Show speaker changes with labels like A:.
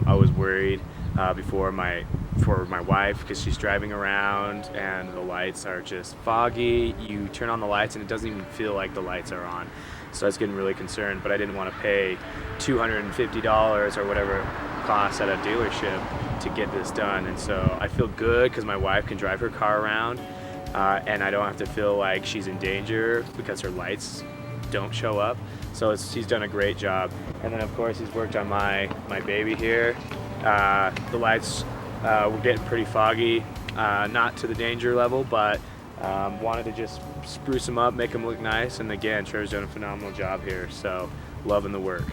A: I was worried for my wife because she's driving around and the lights are just foggy. You turn on the lights and it doesn't even feel like the lights are on. So I was getting really concerned, but I didn't want to pay $250 or whatever it costs at a dealership to get this done. And so I feel good because my wife can drive her car around and I don't have to feel like she's in danger because her lights don't show up. So he's done a great job. And then of course he's worked on my baby here. The lights were getting pretty foggy, not to the danger level, but wanted to just spruce them up, make them look nice. And again, Trevor's done a phenomenal job here, so loving the work.